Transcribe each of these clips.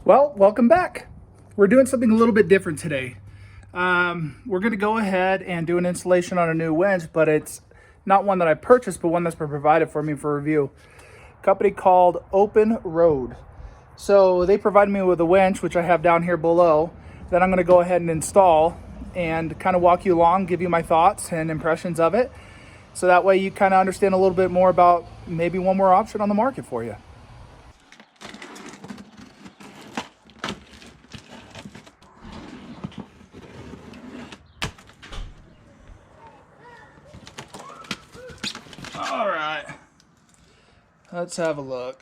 Well, welcome back. We're doing something a little bit different today. We're going to go ahead and do an installation on a new winch, but it's not one that I purchased, but one that's been provided for me for review. A company called Openroad. So they provided me with a winch, which I have down here below, that I'm going to go ahead and install and kind of walk you along, give you my thoughts and impressions of it. So that way you kind of understand a little bit more about maybe one more option on the market for you. All right, let's have a look.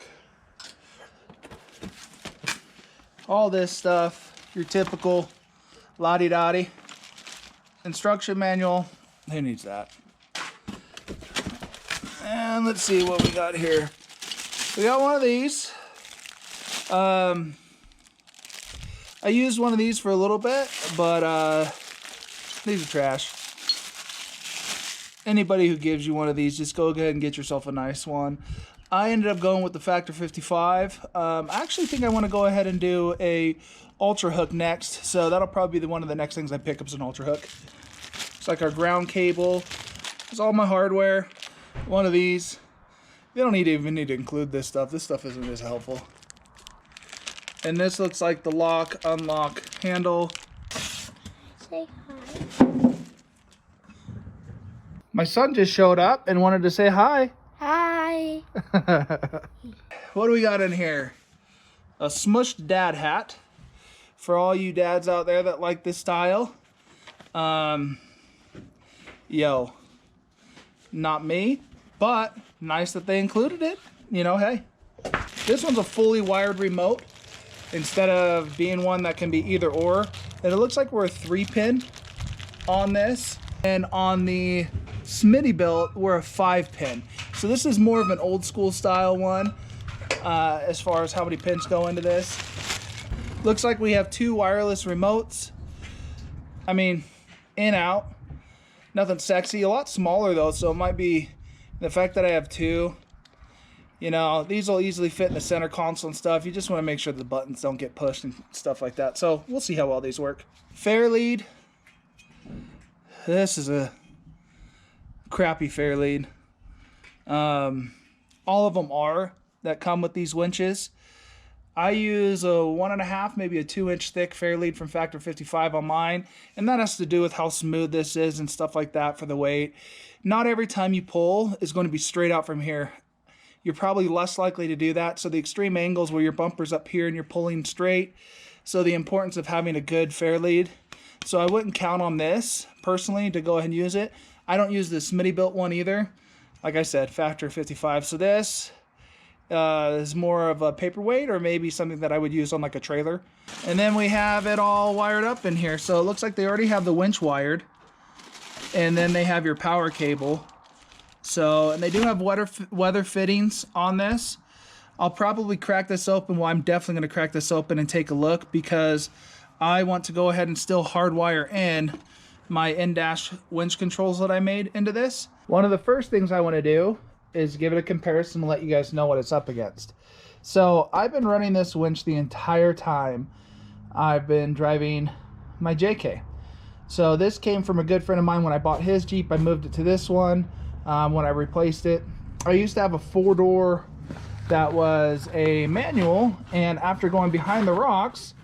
All this stuff, your typical la-di-da-di. Instruction manual, who needs that? And let's see what we got here. We got one of these. I used one of these for a little bit, but these are trash. Anybody who gives you one of these, just go ahead and get yourself a nice one. I ended up going with the Factor 55. I actually think I want to go ahead and do a Ultra Hook next, so that'll probably be one of the next things I pick up is an Ultra Hook. It's like our ground cable. It's all my hardware. One of these. You don't even need to include this stuff. This stuff isn't as helpful. And this looks like the lock, unlock handle. Say hi. My son just showed up and wanted to say hi. Hi. What do we got in here? A smushed dad hat for all you dads out there that like this style. Yo, not me, but nice that they included it. You know, hey, this one's a fully wired remote instead of being one that can be either or. And it looks like we're a 3-pin on this, and on the Smittybilt we're a 5-pin. So this is more of an old school style one as far as how many pins go into this. Looks like we have 2 wireless remotes. I mean, in, out, nothing sexy. A lot smaller though, so it might be the fact that I have 2. You know, these will easily fit in the center console and stuff. You just want to make sure the buttons don't get pushed and stuff like that. So we'll see how well these work. Fair lead. This is a crappy fair lead. All of them are that come with these winches. I use a 1.5, maybe a 2-inch thick fair lead from Factor 55 on mine, and that has to do with how smooth this is and stuff like that for the weight. Not every time you pull is going to be straight out from here. You're probably less likely to do that. So the extreme angles where your bumper's up here and you're pulling straight. So the importance of having a good fair lead. So I wouldn't count on this personally to go ahead and use it. I don't use the Smittybilt one either. Like I said, Factor 55. So this is more of a paperweight or maybe something that I would use on like a trailer. And then we have it all wired up in here. So it looks like they already have the winch wired. And then they have your power cable. So, and they do have weather fittings on this. I'll probably crack this open. Well, I'm definitely going to crack this open and take a look because I want to go ahead and still hardwire in my in-dash winch controls that I made into this. One of the first things I want to do is give it a comparison and let you guys know what it's up against. So I've been running this winch the entire time I've been driving my JK. So this came from a good friend of mine. When I bought his Jeep, I moved it to this one when I replaced it. I used to have a 4-door that was a manual, and after going behind the rocks,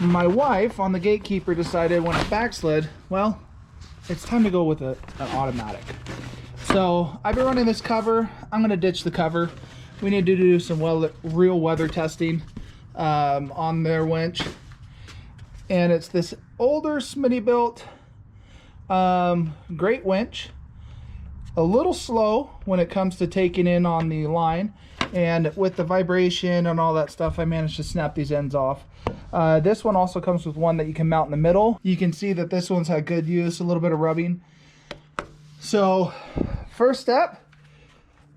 my wife on the Gatekeeper decided when it backslid, well, it's time to go with an automatic. So I've been running this cover. I'm going to ditch the cover. We need to do some real weather testing on their winch. And it's this older Smittybilt great winch. A little slow when it comes to taking in on the line. And with the vibration and all that stuff, I managed to snap these ends off. This one also comes with one that you can mount in the middle. You can see that this one's had good use, a little bit of rubbing. So first step,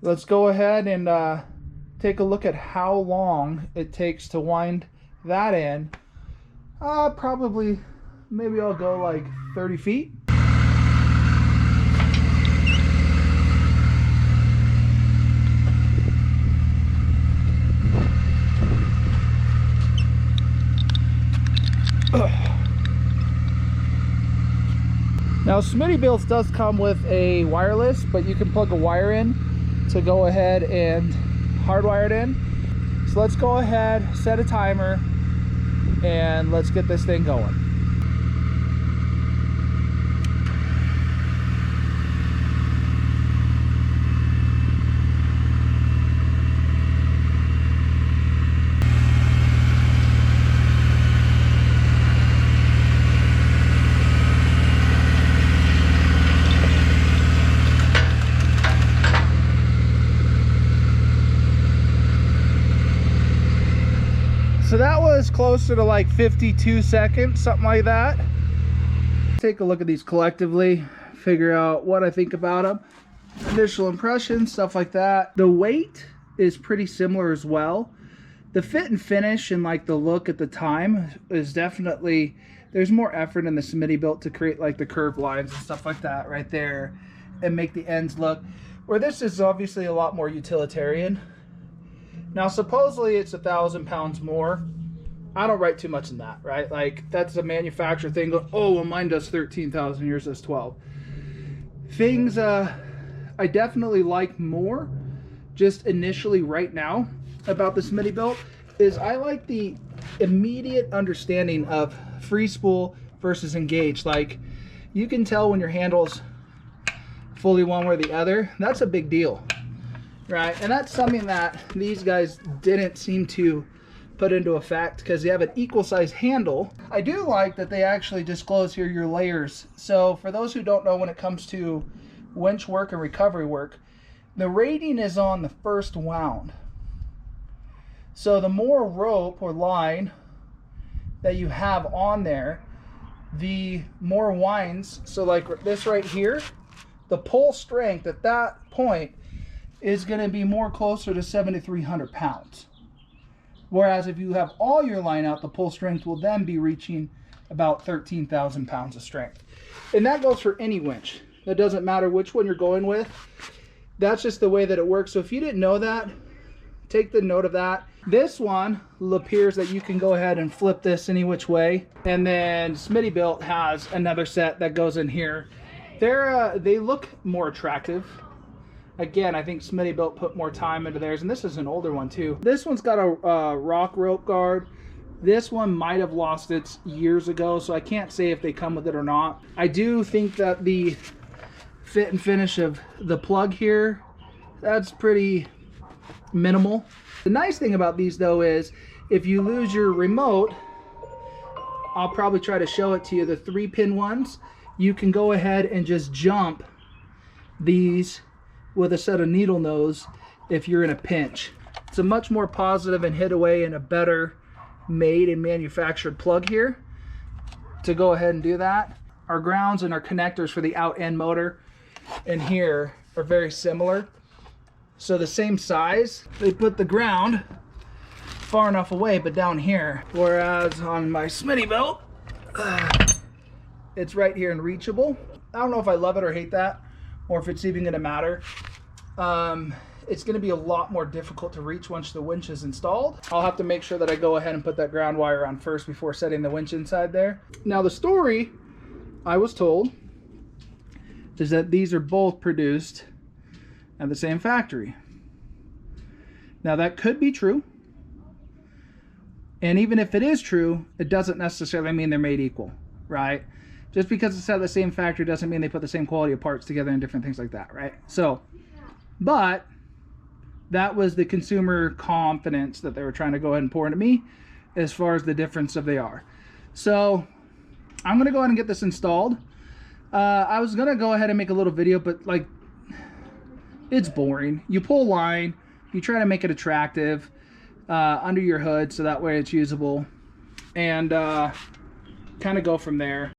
let's go ahead and take a look at how long it takes to wind that in. Probably, maybe I'll go like 30 feet. Now Smittybilt does come with a wireless, but you can plug a wire in to go ahead and hardwire it in. So let's go ahead, set a timer, and let's get this thing going. So that was closer to like 52 seconds, something like that. Take a look at these collectively, figure out what I think about them. Initial impressions, stuff like that. The weight is pretty similar as well. The fit and finish and like the look at the time is definitely, there's more effort in the Smittybilt to create like the curved lines and stuff like that right there and make the ends look. Where this is obviously a lot more utilitarian. Now, supposedly it's 1,000 pounds more. I don't write too much in that, right? Like, that's a manufacturer thing. Oh, well, mine does 13,000, yours does 12. Things I definitely like more, just initially right now, about the Smittybilt, is I like the immediate understanding of free spool versus engaged. Like, you can tell when your handle's fully one way or the other. That's a big deal. Right, and that's something that these guys didn't seem to put into effect because you have an equal size handle. I do like that they actually disclose here your layers. So for those who don't know, when it comes to winch work and recovery work, the rating is on the first wound. So the more rope or line that you have on there, the more winds. So like this right here, the pull strength at that point is going to be more closer to 7,300 pounds. Whereas if you have all your line out, the pull strength will then be reaching about 13,000 pounds of strength. And that goes for any winch. It doesn't matter which one you're going with. That's just the way that it works. So if you didn't know that, take the note of that. This one appears that you can go ahead and flip this any which way. And then Smittybilt has another set that goes in here. They look more attractive. Again, I think Smittybilt put more time into theirs, and this is an older one too. This one's got a rock rope guard. This one might have lost its years ago, so I can't say if they come with it or not. I do think that the fit and finish of the plug here, that's pretty minimal. The nice thing about these though is if you lose your remote, I'll probably try to show it to you, the 3-pin ones, you can go ahead and just jump these with a set of needle nose if you're in a pinch. It's a much more positive and hit away and a better made and manufactured plug here to go ahead and do that. Our grounds and our connectors for the out end motor in here are very similar. So the same size, they put the ground far enough away but down here, whereas on my Smittybilt it's right here and reachable. I don't know if I love it or hate that, or if it's even going to matter. It's going to be a lot more difficult to reach once the winch is installed. I'll have to make sure that I go ahead and put that ground wire on first before setting the winch inside there. Now the story I was told is that these are both produced at the same factory. Now that could be true, and even if it is true, it doesn't necessarily mean they're made equal, right? Just because it's at the same factory doesn't mean they put the same quality of parts together and different things like that, right? So, but that was the consumer confidence that they were trying to go ahead and pour into me as far as the difference of they are. So I'm gonna go ahead and get this installed. I was gonna go ahead and make a little video, but like, it's boring. You pull line, you try to make it attractive under your hood so that way it's usable, and kind of go from there.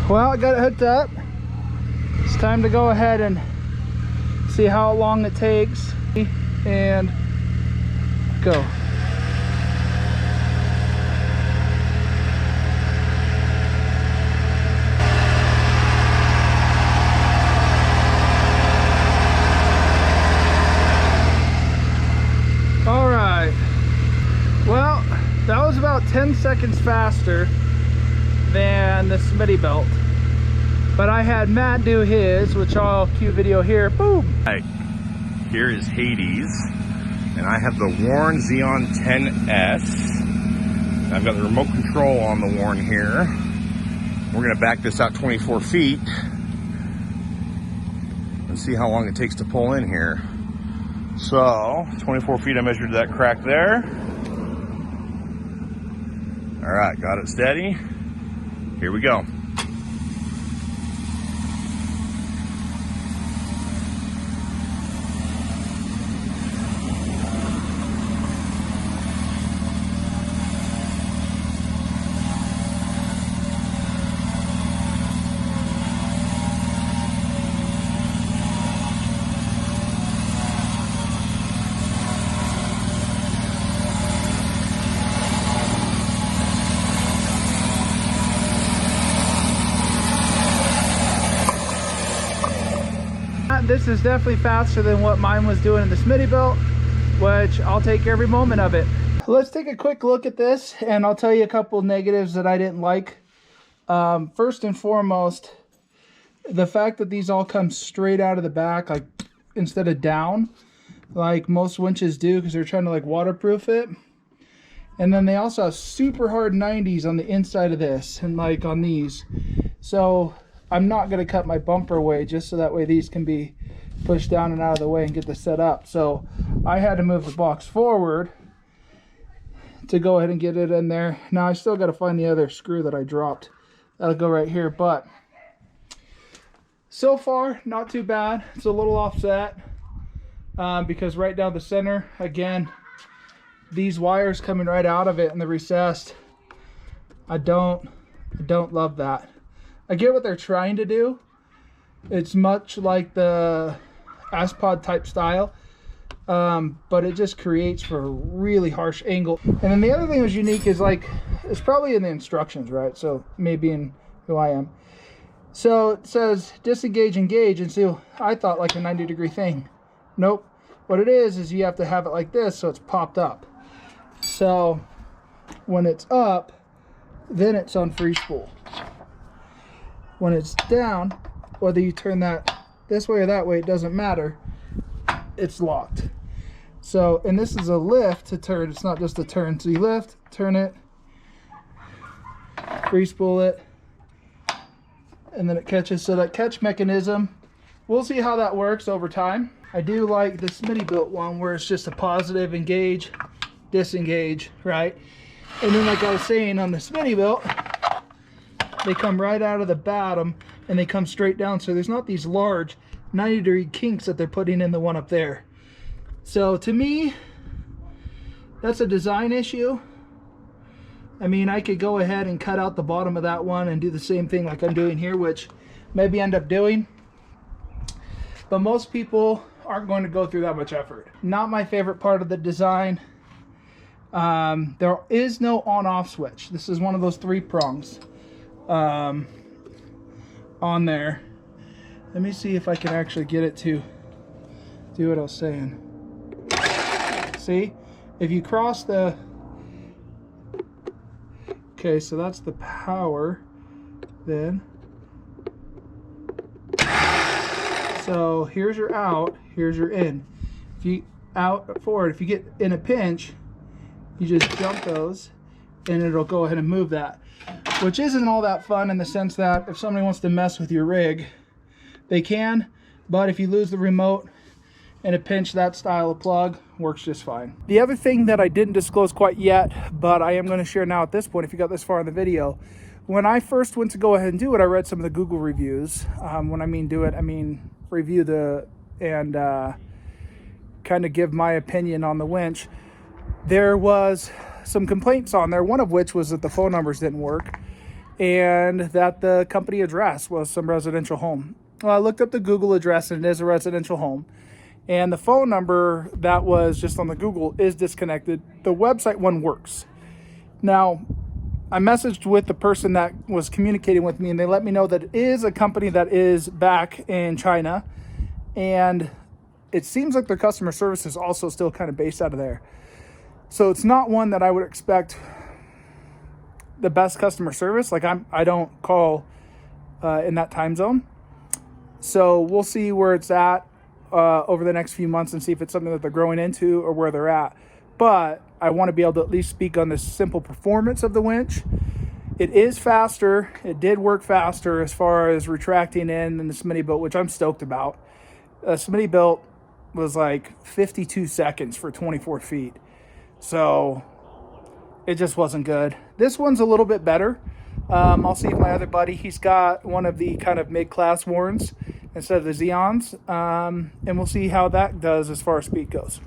Well, I got it hooked up. It's time to go ahead and see how long it takes and go. All right. Well, that was about 10 seconds faster than the Smittybilt. But I had Matt do his, which I'll cue video here. Boom! Right. Here is Hades, and I have the Warn Xeon 10S. I've got the remote control on the Warn here. We're gonna back this out 24 feet and see how long it takes to pull in here. So, 24 feet, I measured that crack there. All right, got it steady. Here we go. This is definitely faster than what mine was doing in the Smittybilt, which I'll take every moment of it. Let's take a quick look at this, and I'll tell you a couple negatives that I didn't like. First and foremost, the fact that these all come straight out of the back, like instead of down, like most winches do, because they're trying to like waterproof it. And then they also have super hard 90s on the inside of this, and like on these. So I'm not going to cut my bumper away just so that way these can be pushed down and out of the way and get this set up. So I had to move the box forward to go ahead and get it in there. Now I still got to find the other screw that I dropped. That'll go right here, but so far not too bad. It's a little offset because right down the center, again, these wires coming right out of it and the recessed, I don't love that. I get what they're trying to do. It's much like the Aspod type style, but it just creates for a really harsh angle. And then the other thing that was unique is like, it's probably in the instructions, right? So maybe in who I am. So it says disengage, engage, and so I thought like a 90-degree thing. Nope. What it is you have to have it like this so it's popped up. So when it's up, then it's on free spool. When it's down, whether you turn that this way or that way, it doesn't matter. It's locked. So, and this is a lift to turn. It's not just a turn. So you lift, turn it, free spool it, and then it catches. So that catch mechanism, we'll see how that works over time. I do like the Smittybilt one where it's just a positive engage, disengage, right? And then like I was saying on the Smittybilt, they come right out of the bottom and they come straight down. So there's not these large 90-degree kinks that they're putting in the one up there. So to me, that's a design issue. I mean, I could go ahead and cut out the bottom of that one and do the same thing like I'm doing here, which maybe end up doing. But most people aren't going to go through that much effort. Not my favorite part of the design. There is no on-off switch. This is one of those 3 prongs on there. Let me see if I can actually get it to do what I was saying. See, if you cross the, okay, so that's the power then. So here's your out, here's your in. If you out forward, if you get in a pinch, you just jump those and it'll go ahead and move that, which isn't all that fun in the sense that if somebody wants to mess with your rig, they can, but if you lose the remote in a pinch, that style of plug works just fine. The other thing that I didn't disclose quite yet, but I am going to share now at this point, if you got this far in the video, when I first went to go ahead and do it, I read some of the Google reviews. When I mean do it, I mean review the, and kind of give my opinion on the winch. There was some complaints on there, one of which was that the phone numbers didn't work and that the company address was some residential home. Well, I looked up the Google address and it is a residential home. And the phone number that was just on the Google is disconnected. The website one works. Now, I messaged with the person that was communicating with me and they let me know that it is a company that is back in China. And it seems like their customer service is also still kind of based out of there. So it's not one that I would expect the best customer service. Like I don't call in that time zone. So we'll see where it's at over the next few months and see if it's something that they're growing into or where they're at. But I want to be able to at least speak on the simple performance of the winch. It is faster. It did work faster as far as retracting in than the Smittybilt, which I'm stoked about. Smittybilt was like 52 seconds for 24 feet. So it just wasn't good. This one's a little bit better. I'll see if my other buddy, he's got one of the kind of mid-class Warns instead of the Xeons. And we'll see how that does as far as speed goes.